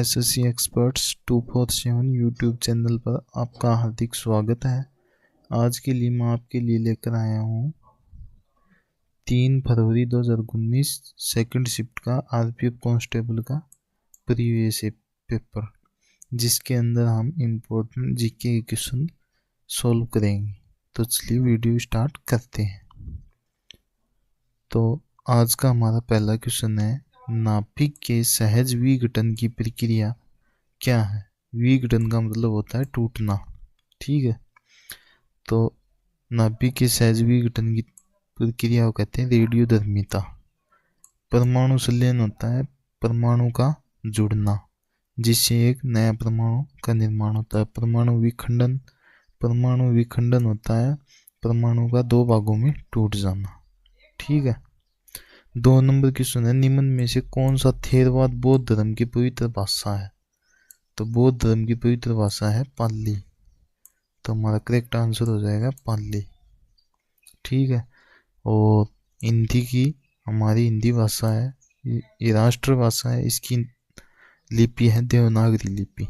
SSC experts 247 YouTube channel पर आपका हार्दिक स्वागत है। आज के लिए मैं आपके लिए लेकर आया हूँ 3 फरवरी 2019 सेकंड शिफ्ट का आरपीएफ कांस्टेबल का प्रीवियस पेपर, जिसके अंदर हम इम्पोर्टेंट जीके के क्वेश्चन सॉल्व करेंगे। तो चलिए वीडियो स्टार्ट करते हैं। तो आज का हमारा पहला क्वेश्चन है, नाभिक के सहज विघटन की प्रक्रिया क्या है। विघटन का मतलब होता है टूटना, ठीक है। तो नाभिक के सहज विघटन की प्रक्रिया को कहते हैं रेडियोधर्मिता। परमाणु संलयन होता है परमाणु का जुड़ना, जिससे एक नया परमाणु का निर्माण होता है। परमाणु विखंडन होता है परमाणु का 2 भागों में टूट जाना, ठीक है। 2 नंबर क्वेश्चन है, निम्न में से कौन सा थेरवाद बौद्ध धर्म की पवित्र भाषा है। तो बौद्ध धर्म की पवित्र भाषा है पाली। तो हमारा करेक्ट आंसर हो जाएगा पाली, ठीक है। और हिंदी की हमारी हिंदी भाषा है, ये राष्ट्रभाषा है, इसकी लिपि है देवनागरी लिपि।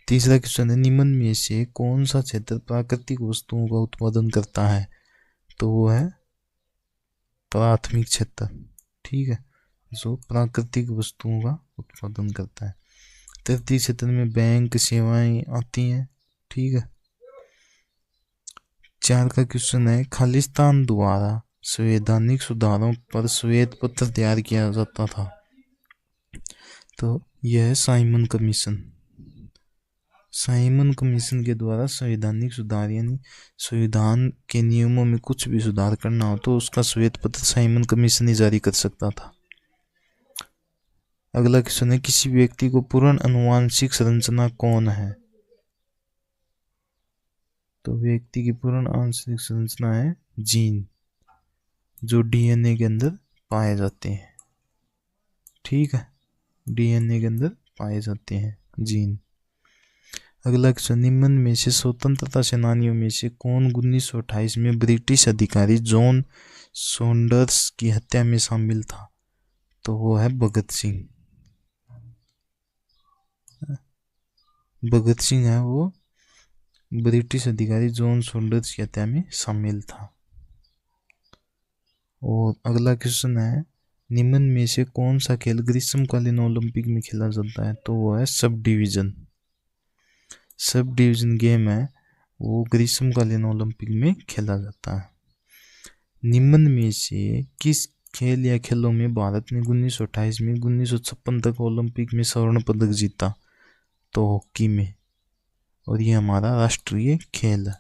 तीसरा क्वेश्चन है, निम्न में से कौन सा क्षेत्र प्राकृतिक वस्तुओं का उत्पादन करता है। तो वो है प्राथमिक क्षेत्र, ठीक है, जो प्राकृतिक वस्तुओं का उत्पादन करता है। तृतीय क्षेत्र में बैंक सेवाएं आती हैं, ठीक है। 4 का क्वेश्चन है, खालिस्तान द्वारा संवैधानिक सुधारों पर श्वेत पत्र तैयार किया जाता था। तो यह है साइमन कमीशन के द्वारा संवैधानिक सुधार, यानी संविधान के नियमों में कुछ भी सुधार करना हो तो उसका श्वेत पत्र साइमन कमीशन ही जारी कर सकता था। अगला क्वेश्चन है, किसी व्यक्ति को पूर्ण आनुवंशिक संरचना कौन है। तो व्यक्ति की पूर्ण आनुवंशिक संरचना है जीन, जो डीएनए के अंदर पाए जाते हैं, ठीक है। डीएनए के अंदर पाए जाते हैं जीन। अगला क्वेश्चन, निम्न में से स्वतंत्रता सेनानियों में से कौन 1928 में ब्रिटिश अधिकारी जॉन सॉन्डर्स की हत्या में शामिल था। तो वो है भगत सिंह है वो ब्रिटिश अधिकारी जॉन सॉन्डर्स की हत्या में शामिल था। और अगला क्वेश्चन है, निम्न में से कौन सा खेल ग्रीष्मकालीन ओलंपिक में खेला जाता है। तो वो है सब डिवीजन गेम है, वो ग्रीष्मकालीन ओलंपिक में खेला जाता है। निम्न में से किस खेल या खेलों में भारत ने 1928 में 1956 तक ओलंपिक में स्वर्ण पदक जीता। तो हॉकी में, और ये हमारा राष्ट्रीय खेल है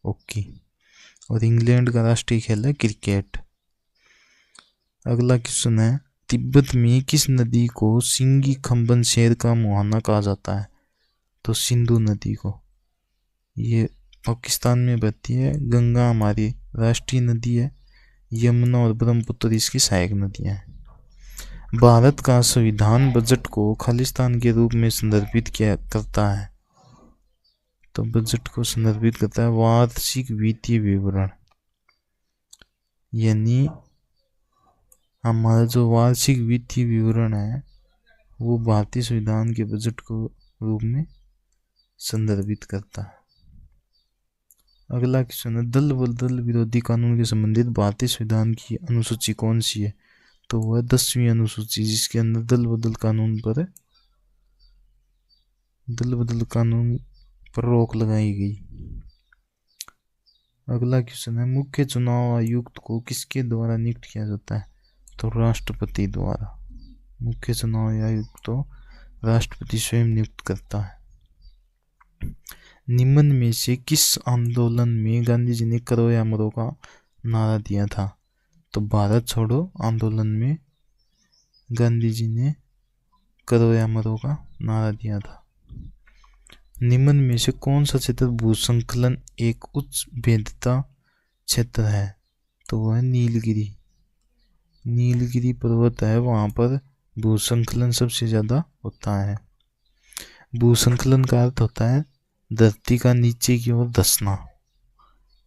हॉकी। और इंग्लैंड का राष्ट्रीय खेल है क्रिकेट। अगला क्वेश्चन है, तिब्बत में किस नदी को सिंगी खंबन शेर का मुहाना कहा जाता है। तो सिंधु नदी को, ये पाकिस्तान में बहती है। गंगा हमारी राष्ट्रीय नदी है, यमुना और ब्रह्मपुत्र इसकी सहायक नदियां हैं। भारत का संविधान बजट को खालिस्तान के रूप में संदर्भित किया करता है। तो बजट को संदर्भित करता है वार्षिक वित्तीय विवरण, यानी हमारा जो वार्षिक वित्तीय विवरण है वो भारतीय संविधान के बजट को रूप में संदर्भित करता है। अगला क्वेश्चन है, दल बदल विरोधी कानून के संबंधित भारतीय संविधान की अनुसूची कौन सी है। तो वह 10वीं अनुसूची, जिसके अंदर दल बदल कानून पर रोक लगाई गई। अगला क्वेश्चन है, मुख्य चुनाव आयुक्त को किसके द्वारा नियुक्त किया जाता है। तो राष्ट्रपति द्वारा। मुख्य चुनाव आयुक्त तो राष्ट्रपति स्वयं नियुक्त करता है। निम्न में से किस आंदोलन में गांधी जी ने करो या मरो का नारा दिया था। तो भारत छोड़ो आंदोलन में गांधी जी ने करो या मरो का नारा दिया था। निम्न में से कौन सा क्षेत्र भूसंकलन एक उच्च भेद्यता क्षेत्र है। तो वह है नीलगिरी पर्वत है, वहां पर भूसंकलन सबसे ज्यादा होता है। भूसंकलन का अर्थ होता है धरती का नीचे की ओर धंसना,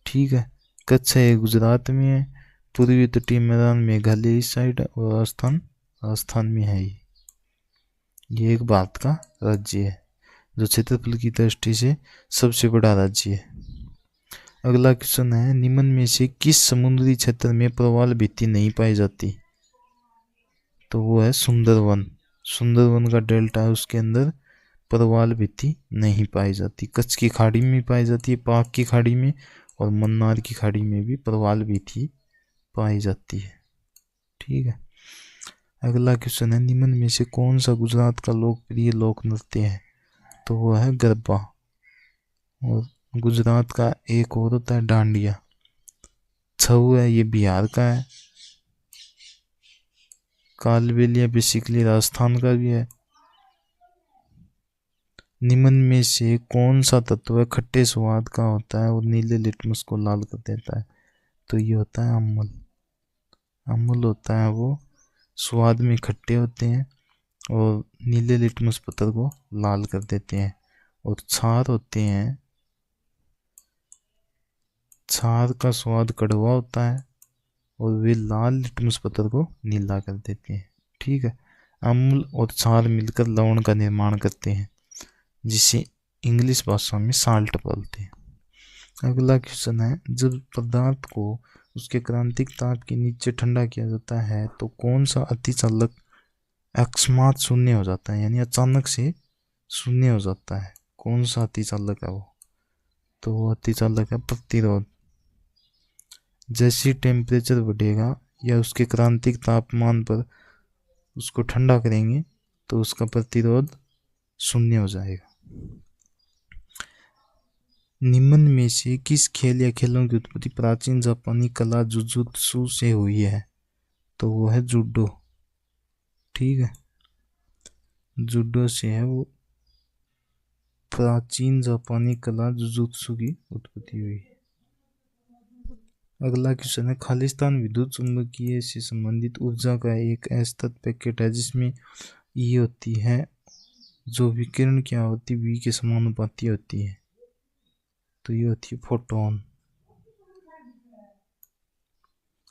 ठीक है। कच्छ है गुजरात में है, पूर्वी तटीय मैदान मेघालय इस साइड, और राजस्थान में है। ये एक भारत का राज्य है जो क्षेत्रफल की दृष्टि से सबसे बड़ा राज्य है। अगला क्वेश्चन है, निम्न में से किस समुद्री क्षेत्र में प्रवाल भित्ति नहीं पाई जाती? तो वो है सुंदरवन। सुंदरवन का डेल्टा है, उसके अंदर प्रवाल भित्ति नहीं पाई जाती। कच्छ की खाड़ी में पाई जाती है, पाक की खाड़ी में, और मन्नार की खाड़ी में भी प्रवाल भित्ति पाई जाती है। ठीक है। अगला क्वेश्चन है, निम्न में से कौन सा गुजरात का लोकप्रिय लोक नृत्य है? तो वो है गरबा। और गुजरात का एक और होता है डांडिया। छऊ है, ये बिहार का है। कालबेलिया बेसिकली राजस्थान का भी है। निम्न में से कौन सा तत्व है खट्टे स्वाद का होता है और नीले लिटमस को लाल कर देता है? तो ये होता है अम्ल। अम्ल होता है वो स्वाद में खट्टे होते हैं और नीले लिटमस पत्थर को लाल कर देते हैं। और क्षार होते हैं, क्षार का स्वाद कड़वा होता है और वे लाल लिटमस पत्थर को नीला कर देते हैं। ठीक है। अम्ल और क्षार मिलकर लवण का निर्माण करते हैं जिसे इंग्लिश भाषा में साल्ट बोलते हैं। अगला क्वेश्चन है, जब पदार्थ को उसके क्रांतिक ताप के नीचे ठंडा किया जाता है तो कौन सा अतिचालक अकस्मात शून्य हो जाता है, यानी अचानक से शून्य हो जाता है? कौन सा अतिचालक है वो? तो वो अतिचालक है प्रतिरोध। जैसे टेम्परेचर बढ़ेगा या उसके क्रांतिक तापमान पर उसको ठंडा करेंगे तो उसका प्रतिरोध शून्य हो जाएगा। निम्न में से किस खेल या खेलों की उत्पत्ति प्राचीन जापानी कला जुजुत्सु से हुई है? तो वो है जूडो। ठीक है, जूडो से है वो प्राचीन जापानी कला जुजुत्सु की उत्पत्ति हुई है। अगला क्वेश्चन है, खालिस्तान विद्युत चुंबकीय से संबंधित ऊर्जा का एक असतत पैकेट है जिसमें ई होती है जो विकिरण की आवृत्ति v के समानुपाती होती है। तो ये होती है फोटोन।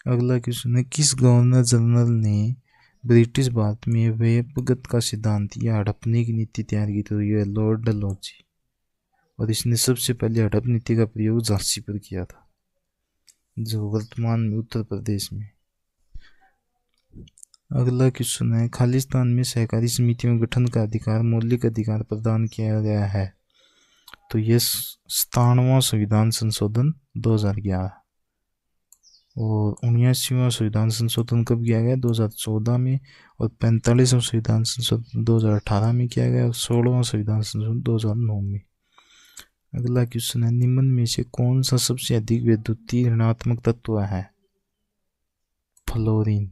अगला क्वेश्चन है, किस गवर्नर जनरल ने ब्रिटिश भारत में व्यपगत का सिद्धांत या हड़पने की नीति तैयार की? तो ये लॉर्ड डलहौजी। और इसने सबसे पहले हड़प नीति का प्रयोग झांसी पर किया था जो वर्तमान में उत्तर प्रदेश में। अगला क्वेश्चन है, खालिस्तान में सहकारी समितियों गठन का अधिकार मौलिक अधिकार प्रदान किया गया है? तो ये 97वां संविधान संशोधन 2011। और 79वां संविधान संशोधन कब किया गया? 2014 में। और 45वां संविधान संशोधन 2018 में किया गया और 16वां संविधान संशोधन 2009 में। अगला क्वेश्चन है, निम्न में से कौन सा सबसे अधिक विद्युतीय ऋणात्मक तत्व है? फ्लोरीन।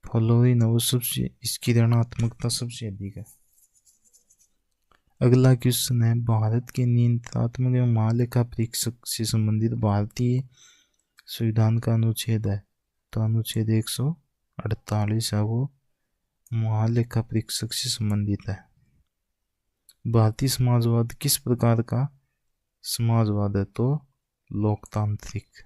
फ्लोरीन वो सबसे, इसकी ऋणात्मकता सबसे अधिक है। अगला क्वेश्चन है, भारत के नियंत्रणात्मक एवं महालेखा परीक्षक से संबंधित भारतीय संविधान का अनुच्छेद है? तो अनुच्छेद 148 है वो महालेखा परीक्षक से संबंधित है। भारतीय समाजवाद किस प्रकार का समाजवाद है? तो लोकतांत्रिक।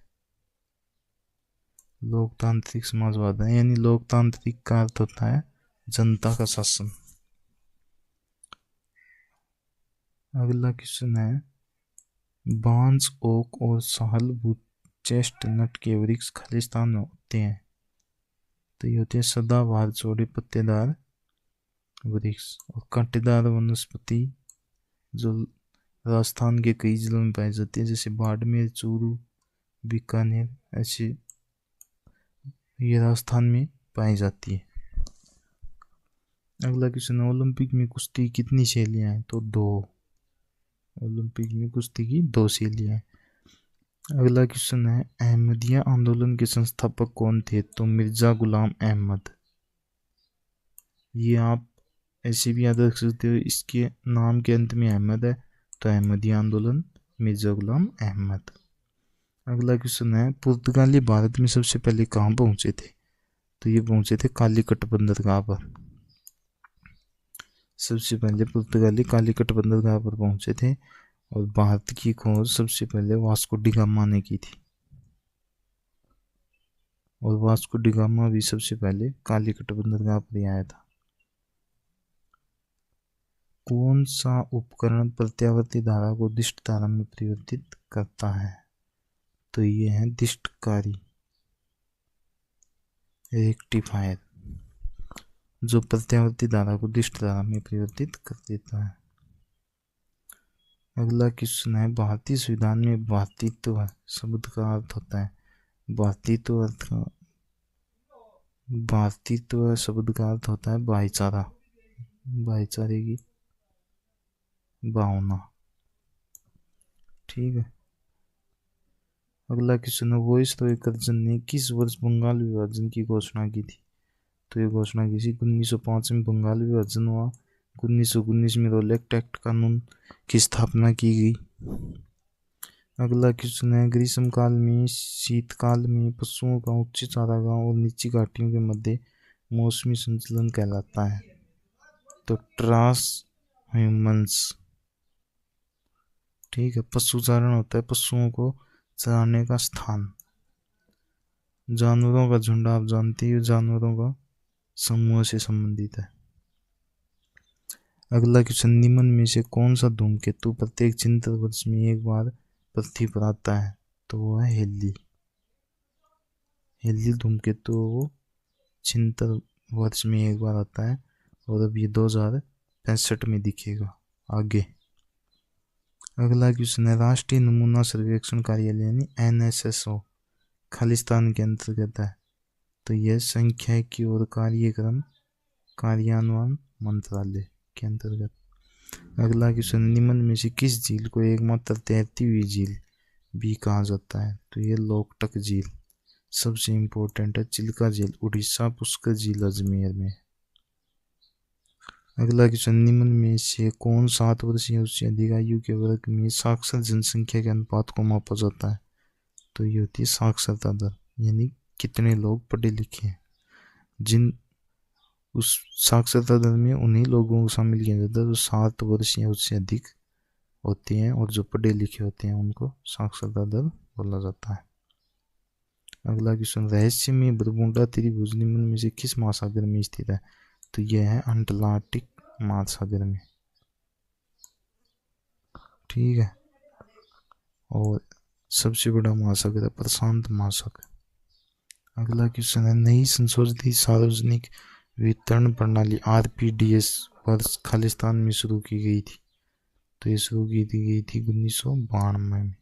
लोकतांत्रिक समाजवाद है, यानी लोकतांत्रिक का अर्थ होता है जनता का शासन। अगला क्वेश्चन है, बांस, ओक और सहालबूत चेस्टनट के वृक्ष खालिस्तान में होते हैं? तो ये होते हैं सदाबहार चौड़े पत्तेदार वृक्ष और कांटेदार वनस्पति जो राजस्थान के कई जिलों में पाई जाती है जैसे बाड़मेर, चूरू, बीकानेर, ऐसे ये राजस्थान में पाई जाती है। अगला क्वेश्चन, ओलंपिक में कुश्ती की कितनी शैलियां हैं? तो 2। ओलंपिक में कुश्ती की 2 शैलियां हैं। अगला क्वेश्चन है, अहमदिया आंदोलन के संस्थापक कौन थे? तो मिर्जा गुलाम अहमद। ये आप ऐसे भी याद रख सकते हो, इसके नाम के अंत में अहमद है तो अहमदिया आंदोलन, मिर्जा गुलाम अहमद। अगला क्वेश्चन है, पुर्तगाली भारत में सबसे पहले कहाँ पहुंचे थे? तो ये पहुंचे थे कालीकट बंदरगाह पर। सबसे पहले पुर्तगाली कालीकट बंदरगाह पर पहुंचे थे और भारत की खोज सबसे पहले वास्को डी गामा ने की थी। और वास्को डी गामा भी सबसे पहले कालीकट बंदरगाह पर आया था। कौन सा उपकरण प्रत्यावर्ती धारा को दिष्ट धारा में परिवर्तित करता है? तो ये है दिष्टकारी रेक्टिफायर, जो प्रत्यावर्ती धारा को दिष्ट धारा में परिवर्तित कर देता है। अगला क्वेश्चन है, भारतीय संविधान में भारतीत्व शब्द का अर्थ होता है। भारतीत्व शब्द का अर्थ होता है भाईचारा, भाईचारे की भावना। ठीक है। अगला क्वेश्चन है, वाइसरॉय कर्जन ने किस वर्ष बंगाल विभाजन की घोषणा की थी? तो ये घोषणा की थी 1905 में बंगाल विभाजन हुआ। 1919 में रोलेक्ट एक्ट कानून की स्थापना की गई। अगला क्वेश्चन है, ग्रीष्म काल में शीतकाल में पशुओं का उच्च चारागाह और नीची घाटियों के मध्य मौसमी संचलन कहलाता है। तो ट्रांस ह्यूमंस। ठीक है। पशुचारण होता है पशुओं को चराने का स्थान। जानवरों का झुंड आप जानते हो, जानवरों का समूह से संबंधित है। अगला क्वेश्चन, निम्न में से कौन सा धूमकेतु प्रत्येक 76 वर्ष में एक बार पृथ्वी पर आता है? तो वो है हेली। हेली धूमकेतु वो 76 वर्ष में एक बार आता है और अब ये 2065 में दिखेगा आगे। अगला क्वेश्चन है, राष्ट्रीय नमूना सर्वेक्षण कार्यालय यानी NSSO खालिस्तान के अंतर्गत है। तो यह सांख्यिकी और कार्यक्रम कार्यान्वयन मंत्रालय के अंतर्गत। अगला क्वेश्चन, निम्न में से किस झील को एकमात्र तैरती हुई झील भी कहा जाता है? तो ये लोकटक झील सबसे इंपॉर्टेंट है। चिल्का झील उड़ीसा, पुष्कर झील अजमेर में। अगला क्वेश्चन, निम्न में से कौन 7 वर्ष या उससे अधिक आयु के वर्ग में साक्षर जनसंख्या के अनुपात को मापा जाता है? तो ये होती है साक्षरता दर, यानी कितने लोग पढ़े लिखे हैं। जिन उस साक्षरता दर में उन्हीं लोगों को शामिल किया जाता है जो 7 वर्ष या उससे अधिक होते हैं, और जो पढ़े लिखे होते हैं उनको साक्षरता दर बोला जाता है। अगला क्वेश्चन, रहस्य में बरमूडा त्रिभुज निम्न में से किस महासागर में स्थित है? तो यह है अटलांटिक महासागर में। ठीक है। और सबसे बड़ा महासागर है प्रशांत महासागर। अगला क्वेश्चन है, नई संशोधित सार्वजनिक वितरण प्रणाली RPDS वर्ष खालिस्तान में शुरू की गई थी? तो ये शुरू की गई थी 1992 में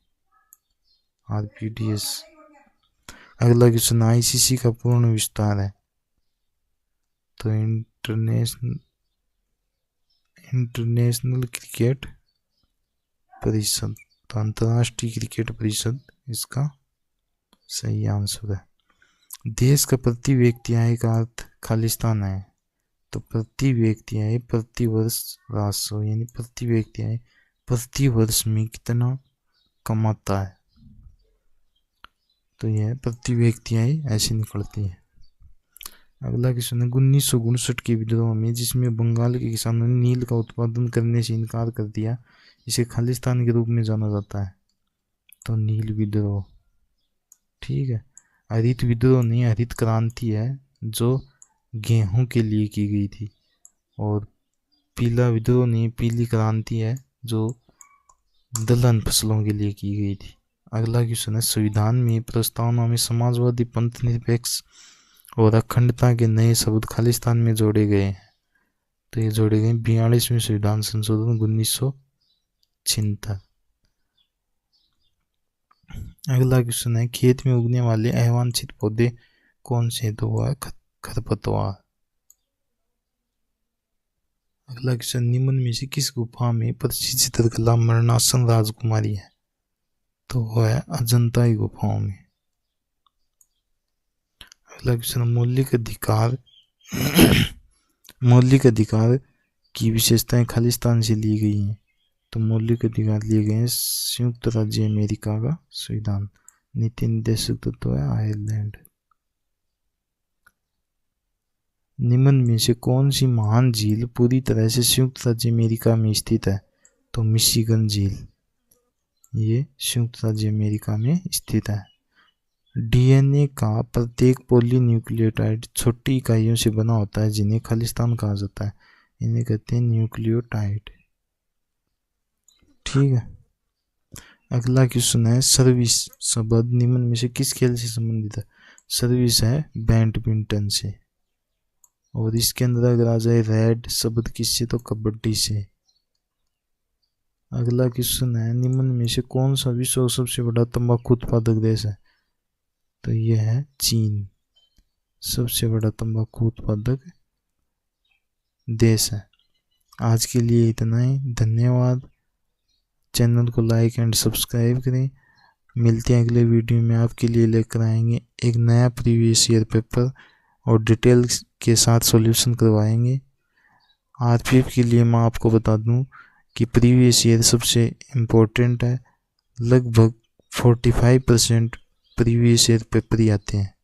RPDS। अगला क्वेश्चन, ICC का पूर्ण विस्तार है? तो इंटरनेशनल क्रिकेट परिषद, तो अंतर्राष्ट्रीय क्रिकेट परिषद इसका सही आंसर है। देश का प्रति व्यक्ति आय का अर्थ खालिस्तान है। तो प्रति व्यक्ति आय प्रति वर्ष राजस्व, यानी प्रति व्यक्ति आय प्रति वर्ष में कितना कमाता है, तो यह प्रति व्यक्ति आय ऐसी निकलती है। अगला क्वेश्चन है, 1959 के विद्रोह में जिसमें बंगाल के किसानों ने नील का उत्पादन करने से इनकार कर दिया, इसे खालिस्तान के रूप में जाना जाता है? तो नील विद्रोह। ठीक है। हरित विद्रोह नहीं, हरित क्रांति है जो गेहूं के लिए की गई थी। और पीला विद्रोह नहीं, पीली क्रांति है जो दलहन फसलों के लिए की गई थी। अगला क्वेश्चन है, संविधान में प्रस्तावना में समाजवादी, पंथ निरपेक्ष और अखंडता के नए शब्द खालिस्तान में जोड़े गए हैं? तो ये जोड़े गए 42वें संविधान संशोधन 1976। अगला क्वेश्चन है, खेत में उगने वाले अवांछित पौधे कौन से? तो वह खरपतवार। अगला क्वेश्चन, निम्न में से किस गुफा में प्रसिद्ध चित्रकला मरणासन राजकुमारी है? तो वह है अजंता की गुफाओं में। अगला क्वेश्चन, मौलिक अधिकार की विशेषताएं खालिस्तान से ली गई हैं? तो मौलिक अधिकार लिए गए हैं संयुक्त राज्य अमेरिका का संविधान। नीति निर्देशक तत्व है आयरलैंड। निम्न में से कौन सी महान झील पूरी तरह से संयुक्त राज्य अमेरिका में स्थित है? तो मिशिगन झील, ये संयुक्त राज्य अमेरिका में स्थित है। DNA का प्रत्येक पॉलीन्यूक्लियोटाइड छोटी इकाइयों से बना होता है जिन्हें खालिस्तान कहा जाता है। इन्हें कहते हैं न्यूक्लियोटाइड। ठीक है, अगला क्वेश्चन है सर्विस शब्द निम्न में से किस खेल से संबंधित है? सर्विस है बैडमिंटन से। और इसके अंदर अगर आ जाए रेड शब्द किससे, तो कबड्डी से। अगला क्वेश्चन है निम्न में से कौन सा विश्व का सबसे बड़ा तंबाकू उत्पादक देश है? तो यह है चीन, सबसे बड़ा तंबाकू उत्पादक देश है। आज के लिए इतना ही, धन्यवाद। चैनल को लाइक एंड सब्सक्राइब करें। मिलते हैं अगले वीडियो में, आपके लिए लेकर आएंगे एक नया प्रीवियस ईयर पेपर और डिटेल्स के साथ सॉल्यूशन करवाएंगे। आरपीएफ के लिए मैं आपको बता दूं कि प्रीवियस ईयर सबसे इम्पोर्टेंट है, लगभग 45% प्रीवियस ईयर पेपर ही आते हैं।